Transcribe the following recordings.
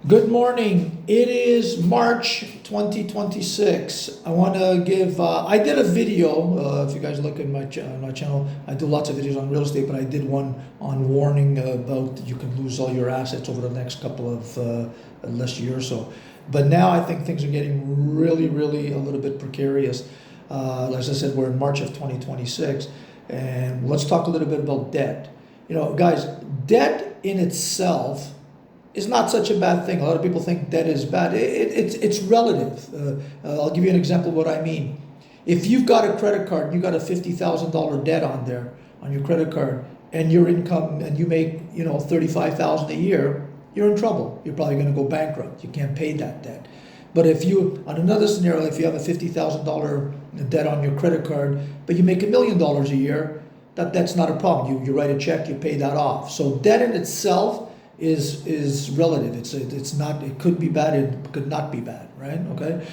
Good morning. It is March 2026. I want to give, I did a video. If you guys look at my channel, I do lots of videos on real estate, but I did one on warning about you can lose all your assets over the next couple of less year or so. But now I think things are getting really a little bit precarious. As I said, we're in March of 2026, and let's talk a little bit about debt. You know, guys, debt in itself is not such a bad thing. A lot of people think debt is bad. It's relative. I'll give you an example of what I mean. If you've got a credit card, you got a $50,000 debt on there on your credit card, and your income and you make 35,000 a year, you're in trouble. You're probably going to go bankrupt. You can't pay that debt. But if you, on another scenario, if you have a $50,000 debt on your credit card, but you make $1 million a year, that's not a problem. You write a check, you pay that off. So debt in itself is relative. It's not. It could be bad. It could not be bad. Right? Okay.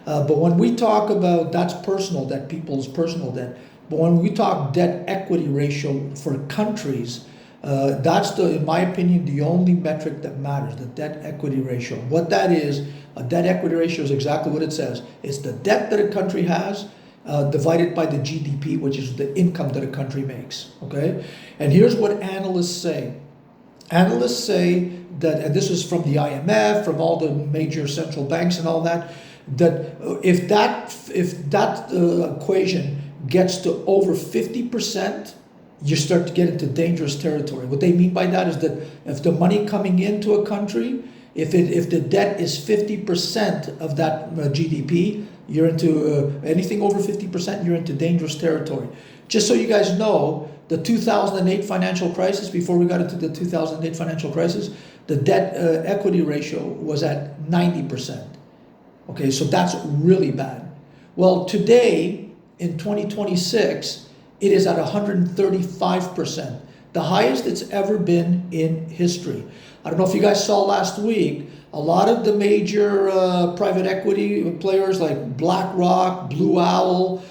But when we talk about that's personal debt, people's personal debt. But when we talk debt equity ratio for countries, that's in my opinion, the only metric that matters. The debt equity ratio. What that is, a debt equity ratio is exactly what it says. It's the debt that a country has. Divided by the GDP, which is the income that a country makes. Okay, and here's what analysts say. Analysts say that, and this is from the IMF, from all the major central banks and all that, that if that equation gets to over 50%, you start to get into dangerous territory. What they mean by that is that if the money coming into a country, if the debt is 50% of that GDP, you're into anything over 50%, you're into dangerous territory. Just so you guys know, the 2008 financial crisis, before we got into the 2008 financial crisis, the debt equity ratio was at 90%. Okay, so that's really bad. Well, today, in 2026, it is at 135%, the highest it's ever been in history. I don't know if you guys saw last week, a lot of the major private equity players like BlackRock, Blue Owl,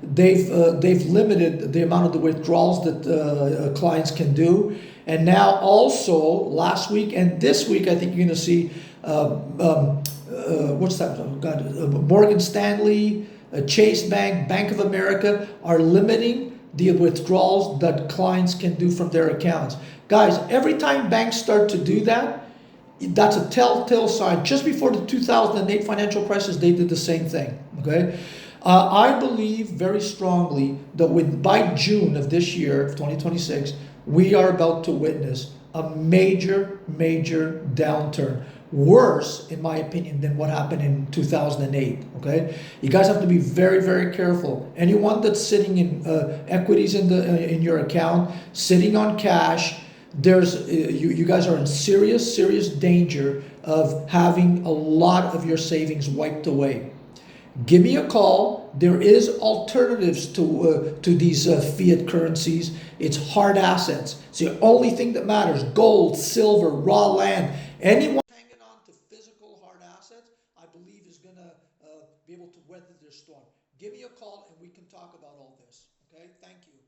they've limited the amount of the withdrawals that clients can do. And now also last week and this week, I think you're going to see what's that? Oh God, Morgan Stanley, Chase Bank, Bank of America are limiting the withdrawals that clients can do from their accounts. Guys, every time banks start to do that, that's a telltale sign. Just before the 2008 financial crisis, they did the same thing. Okay, I believe very strongly that by June of this year, 2026, we are about to witness a major downturn. Worse, in my opinion, than what happened in 2008. Okay, you guys have to be very careful. Anyone that's sitting in equities in your account, sitting on cash, you guys are in serious danger of having a lot of your savings wiped away. Give me a call. There is alternatives to these fiat currencies. It's hard assets. It's the only thing that matters. Gold, silver, raw land. Anyone hanging on to physical hard assets, I believe is going to be able to weather this storm. Give me a call and we can talk about all this. Okay? Thank you.